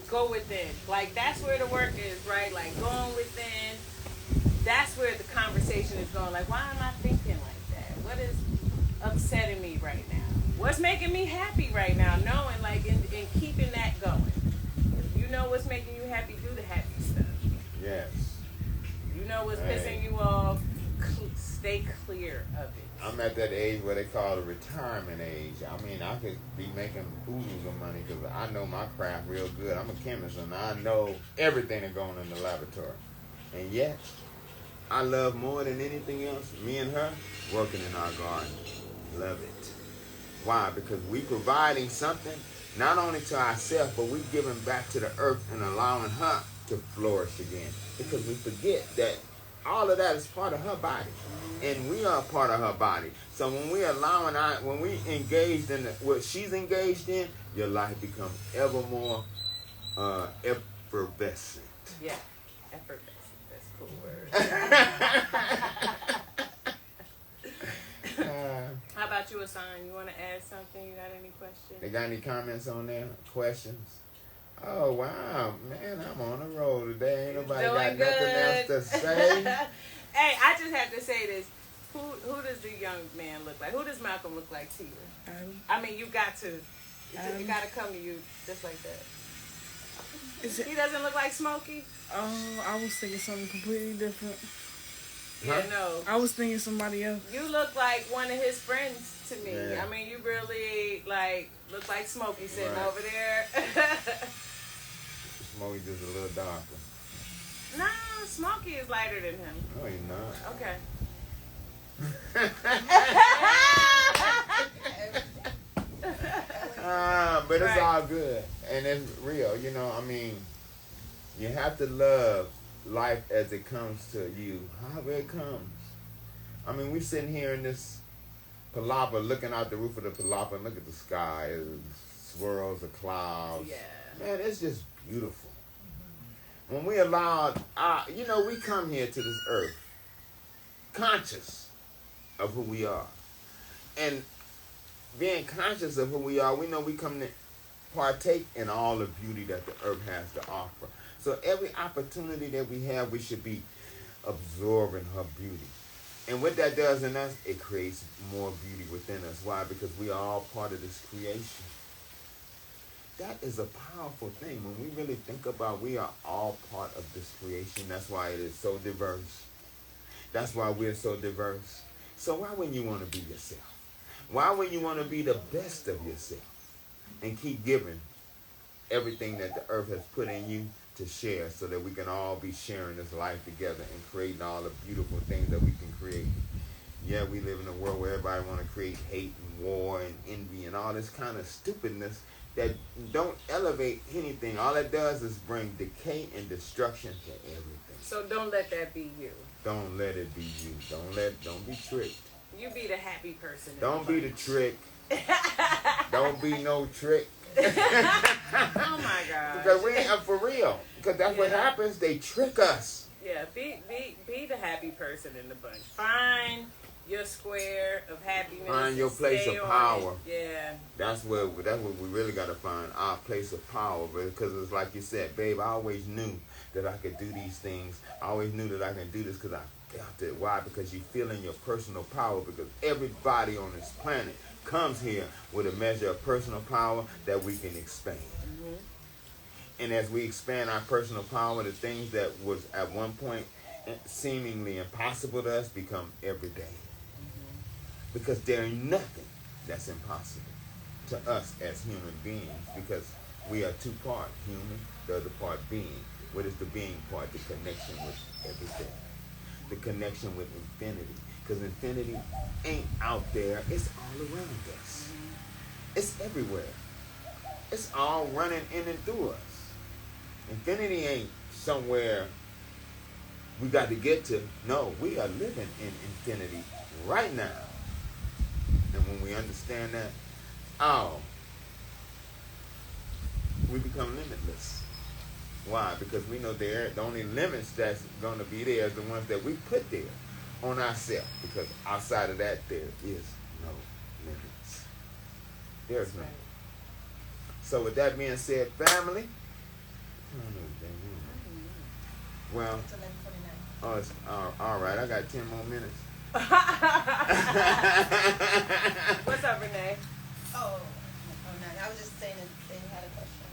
Speaker 2: go within. Like, that's where the work is, right? Like, going within. That's where the conversation is going. Like, why am I thinking like that? What is upsetting me right now? What's making me happy right now? Knowing, like, in keeping that going. If you know what's making you happy, do the happy stuff.
Speaker 1: Yes.
Speaker 2: You know what's pissing you off, stay clear of it.
Speaker 1: I'm at that age where they call the retirement age. I mean, I could be making oodles of money because I know my craft real good. I'm a chemist and I know everything that's going on in the laboratory. And yet, I love more than anything else, me and her, working in our garden. Love it. Why? Because we providing something, not only to ourselves, but we giving back to the earth and allowing her to flourish again. Because we forget that all of that is part of her body. And we are part of her body. So when we when we engaged in what she's engaged in, your life becomes ever more effervescent.
Speaker 2: Yeah, effervescent. That's a cool word. How about you, Asan? You want to add something? You got any questions?
Speaker 1: They got any comments on there? Questions? Oh, wow. Man, I'm on a roll today. Ain't nobody got nothing else to say.
Speaker 2: Hey, I just have to say this. Who does the young man look like? Who does Malcolm look like to you? I mean, you got to. It got to come to you just like that. He doesn't look like Smokey?
Speaker 4: I was thinking something completely different.
Speaker 2: Yeah, no.
Speaker 4: I was thinking somebody else.
Speaker 2: You look like one of his friends to me.
Speaker 1: Yeah.
Speaker 2: I mean, you really, look like Smokey sitting over there.
Speaker 1: Smokey just a little darker.
Speaker 2: Nah, Smokey is lighter than him.
Speaker 1: No, he's not.
Speaker 2: Okay.
Speaker 1: But it's
Speaker 2: Right.
Speaker 1: all good. And it's real. You know, I mean, you have to love life as it comes to you, however it comes. I mean, we sitting here in this palapa looking out the roof of the palapa and look at the sky, swirls of clouds.
Speaker 2: Yeah.
Speaker 1: Man, it's just beautiful. When we allow, you know, we come here to this earth conscious of who we are. And being conscious of who we are, we know we come to partake in all the beauty that the earth has to offer. So every opportunity that we have, we should be absorbing her beauty. And what that does in us, it creates more beauty within us. Why? Because we are all part of this creation. That is a powerful thing. When we really think about we are all part of this creation, that's why it is so diverse. That's why we're so diverse. So why wouldn't you want to be yourself? Why wouldn't you want to be the best of yourself and keep giving everything that the earth has put in you to share so that we can all be sharing this life together and creating all the beautiful things that we can create? Yeah, we live in a world where everybody want to create hate and war and envy and all this kind of stupidness that don't elevate anything. All it does is bring decay and destruction to everything.
Speaker 2: So don't let that be you.
Speaker 1: Don't let it be you. Don't be tricked.
Speaker 2: You be the happy person.
Speaker 1: Don't be the trick. Don't be no trick.
Speaker 2: Oh my God.
Speaker 1: Because we ain't for real. Because that's what happens. They trick us.
Speaker 2: Yeah, be the happy person in the bunch. Find your square of happiness.
Speaker 1: Find your place
Speaker 2: stay
Speaker 1: of
Speaker 2: on
Speaker 1: power.
Speaker 2: it. Yeah.
Speaker 1: That's what we really got to find, our place of power. Because it's like you said, babe, I always knew that I could do these things. I always knew that I can do this because I felt it. Why? Because you feel in your personal power. Because everybody on this planet comes here with a measure of personal power that we can expand.
Speaker 2: Mm-hmm.
Speaker 1: And as we expand our personal power, the things that was at one point seemingly impossible to us become everyday. Mm-hmm. Because there ain't nothing that's impossible to us as human beings, because we are two parts, human, the other part being. What is the being part? The connection with everything. The connection with infinity. Because infinity ain't out there, it's all around us. It's everywhere. It's all running in and through us. Infinity ain't somewhere we got to get to. No, we are living in infinity right now. And when we understand that, we become limitless. Why? Because we know the only limits that's going to be there is the ones that we put there on ourselves. Because outside of that, there is no limits. There's no. So with that being said, family. Well,
Speaker 3: It's 11:49.
Speaker 1: oh, it's all right. I got 10 more minutes.
Speaker 2: What's up, Renee?
Speaker 3: Oh, no. I was just saying that they had a question.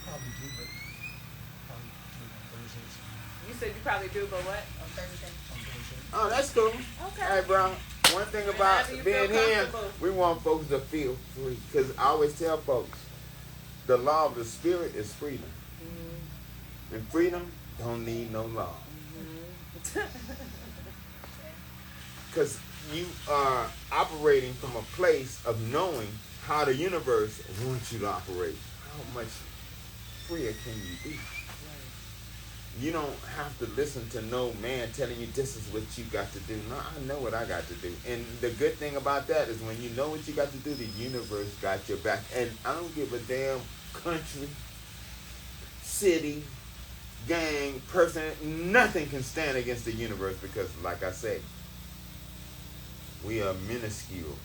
Speaker 5: Probably do, but probably do it on Thursdays.
Speaker 2: You said you probably do, but what?
Speaker 3: On Thursday.
Speaker 5: On Thursday.
Speaker 1: Oh, that's cool.
Speaker 2: Okay.
Speaker 1: Hey, bro. One thing about
Speaker 2: Whenever you
Speaker 1: being
Speaker 2: feel
Speaker 1: here,
Speaker 2: comfortable.
Speaker 1: we want folks to feel free. Because I always tell folks, the law of the spirit is freedom.
Speaker 2: Mm-hmm.
Speaker 1: And freedom don't need no law. Because you are operating from a place of knowing how the universe wants you to operate. How much freer can you be? You don't have to listen to no man telling you this is what you got to do. No, I know what I got to do. And the good thing about that is when you know what you got to do, the universe got your back. And I don't give a damn country, city, gang, person, nothing can stand against the universe because, like I say, we are minuscule.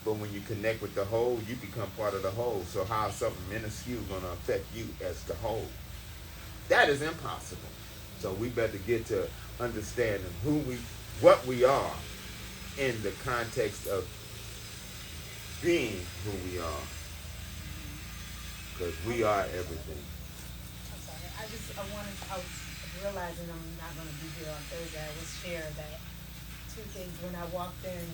Speaker 1: But when you connect with the whole, you become part of the whole. So how is something minuscule going to affect you as the whole? That is impossible. So we better get to understanding what we are in the context of being who we are. Because we are everything.
Speaker 6: I'm sorry. I was realizing I'm not going to be here on Thursday. I was sharing that two things. When I walked in,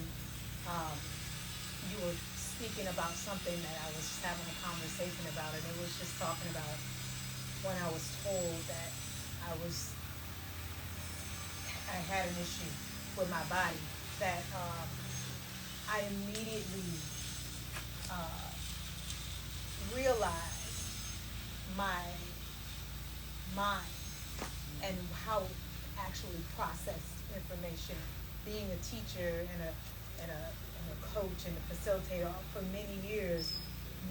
Speaker 6: you were speaking about something that I was having a conversation about, and it was just talking about had an issue with my body that I immediately realized my mind and how it actually processed information. Being a teacher and a coach and a facilitator for many years,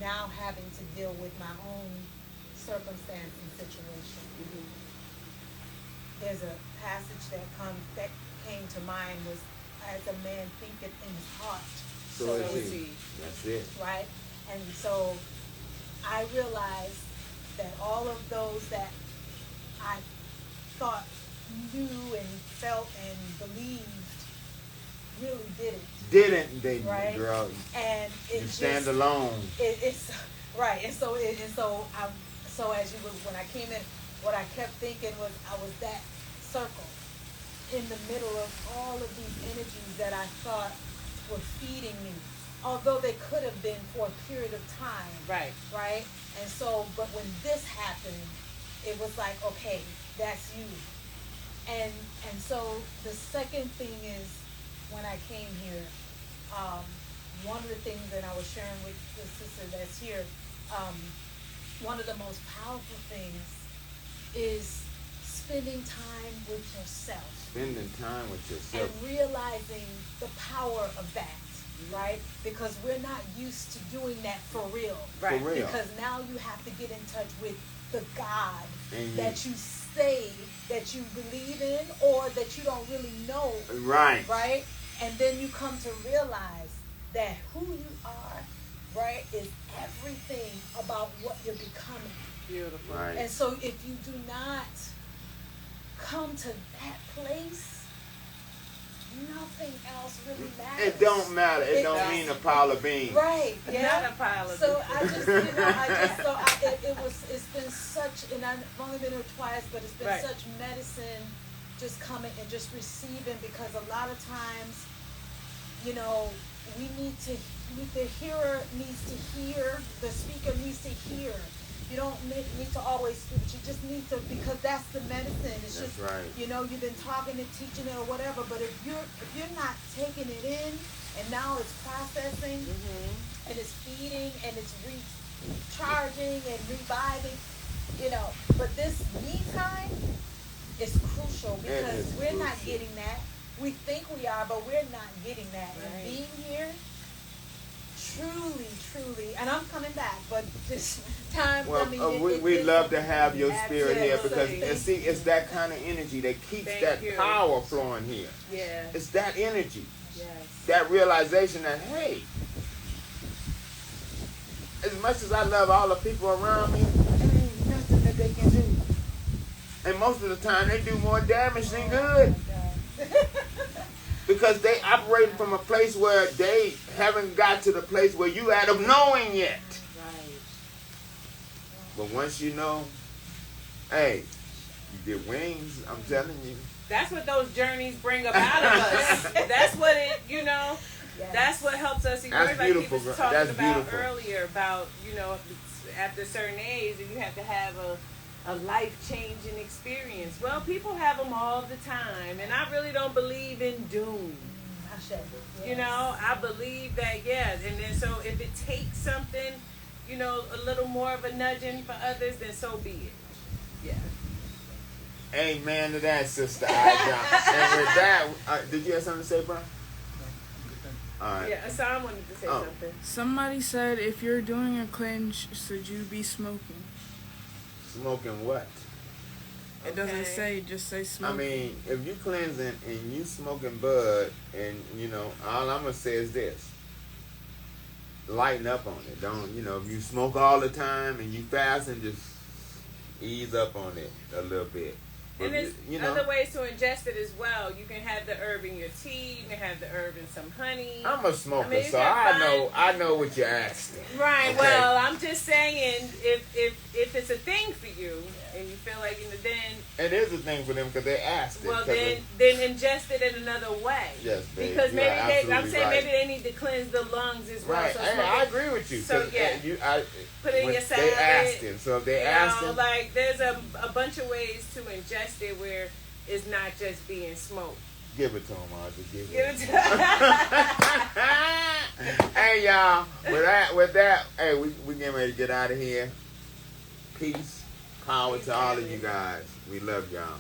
Speaker 6: now having to deal with my own circumstance and situation.
Speaker 2: Mm-hmm.
Speaker 6: There's a passage that came to mind was, as a man thinketh in his heart,
Speaker 1: So is he. That's it.
Speaker 6: right? And so I realized that all of those that I thought knew and felt and believed really didn't.
Speaker 1: They,
Speaker 6: right?
Speaker 1: girl?
Speaker 6: And it
Speaker 1: You stand
Speaker 6: just,
Speaker 1: alone.
Speaker 6: It's right. And so as you were, when I came in, what I kept thinking was I was that circle in the middle of all of these energies that I thought were feeding me, although they could have been for a period of time.
Speaker 2: Right.
Speaker 6: Right? And so, but when this happened, it was like, okay, that's you. And so the second thing is, when I came here, one of the things that I was sharing with the sister that's here, one of the most powerful things is spending time with yourself.
Speaker 1: Spending time with yourself.
Speaker 6: And realizing the power of that, right? Because we're not used to doing that for real.
Speaker 2: Right.
Speaker 1: For real.
Speaker 6: Because now you have to get in touch with the God
Speaker 1: And
Speaker 6: that you say that you believe in or that you don't really know.
Speaker 1: Right.
Speaker 6: Right? And then you come to realize that who you are, right, is everything about what you're becoming.
Speaker 2: Beautiful.
Speaker 1: Right.
Speaker 6: And so if you do not come to that place, nothing else really matters.
Speaker 1: It don't matter. It don't
Speaker 6: doesn't.
Speaker 1: mean a pile of beans.
Speaker 6: Right. Yeah.
Speaker 2: Not a pile of
Speaker 6: So I just, it's been such, and I've only been here twice, but it's been
Speaker 2: Right.
Speaker 6: such medicine just coming and just receiving, because a lot of times, the hearer needs to hear, the speaker needs to hear. You don't need to always speak, but you just need to, because that's the medicine. It's
Speaker 1: That's
Speaker 6: just,
Speaker 1: right.
Speaker 6: you've been talking and teaching it or whatever, but if you're not taking it in, and now it's processing,
Speaker 2: Mm-hmm.
Speaker 6: and it's feeding, and it's recharging and reviving, but this me time is crucial, because
Speaker 1: is
Speaker 6: we're not
Speaker 1: crucial.
Speaker 6: getting that. We think we are, but we're not getting that.
Speaker 2: Right.
Speaker 6: And being here, truly, and I'm coming back, but this time,
Speaker 1: Well, we love to have your spirit here, because it's that kind of energy that keeps
Speaker 2: Thank
Speaker 1: that
Speaker 2: you.
Speaker 1: power flowing here.
Speaker 2: Yeah.
Speaker 1: It's that energy,
Speaker 2: Yes.
Speaker 1: that realization that, hey, as much as I love all the people around me, there ain't nothing that they can do. And most of the time, they do more damage than good. Because they operate from a place where they haven't got to the place where you at of knowing yet.
Speaker 2: Right.
Speaker 1: But once you know, hey, you get wings, I'm telling you.
Speaker 2: That's what those journeys bring up out of us. That's what it,
Speaker 6: Yes.
Speaker 2: that's what helps us emerge.
Speaker 1: That's
Speaker 2: Like he
Speaker 1: beautiful,
Speaker 2: was
Speaker 1: girl.
Speaker 2: talking
Speaker 1: That's
Speaker 2: about
Speaker 1: beautiful.
Speaker 2: earlier about, after a certain age, you have to have a life-changing experience. Well, people have them all the time, and I really don't believe in doom. I believe that, and then so if it takes something, a little more of a nudging for others, then so be it. Yeah.
Speaker 1: Amen to that, Sister Aja. And with that, did you have something to say, bro?
Speaker 5: No, I'm good, thank you.
Speaker 1: All right.
Speaker 2: Yeah, Hassan wanted to say something.
Speaker 4: Somebody said if you're doing a cleanse, should you be smoking?
Speaker 1: Smoking what?
Speaker 4: It doesn't
Speaker 2: Okay.
Speaker 4: say, just say smoking.
Speaker 1: I mean, if you cleansing and you smoking bud, and all I'm gonna say is this: lighten up on it. Don't if you smoke all the time and you fast, and just ease up on it a little bit.
Speaker 2: And there's other ways to ingest it as well. You can have the herb in your tea. You can have the herb in some honey.
Speaker 1: I'm a smoker,
Speaker 2: I mean, you
Speaker 1: so
Speaker 2: can
Speaker 1: I know what you're asking.
Speaker 2: Right.
Speaker 1: Okay.
Speaker 2: Well, I'm just saying, if it's it's a thing for you, and you feel like then
Speaker 1: It is a thing for them because they asked it.
Speaker 2: well
Speaker 1: 'cause
Speaker 2: then ingest it in another way.
Speaker 1: Yes, babe,
Speaker 2: because
Speaker 1: you
Speaker 2: maybe
Speaker 1: are
Speaker 2: I'm
Speaker 1: absolutely
Speaker 2: saying
Speaker 1: right.
Speaker 2: maybe they need to cleanse the lungs as well.
Speaker 1: Right,
Speaker 2: So
Speaker 1: and I agree with you.
Speaker 2: So
Speaker 1: 'cause,
Speaker 2: yeah, put it in
Speaker 1: when
Speaker 2: your salad.
Speaker 1: They asking, so if they asking,
Speaker 2: like there's a bunch of ways to ingest it where it's not just being smoked.
Speaker 1: give it to them, Audrey. Give
Speaker 2: Give
Speaker 1: it.
Speaker 2: it to
Speaker 1: Hey y'all, with that, hey, we getting ready to get out of here. Peace, power to all of you guys. We love y'all.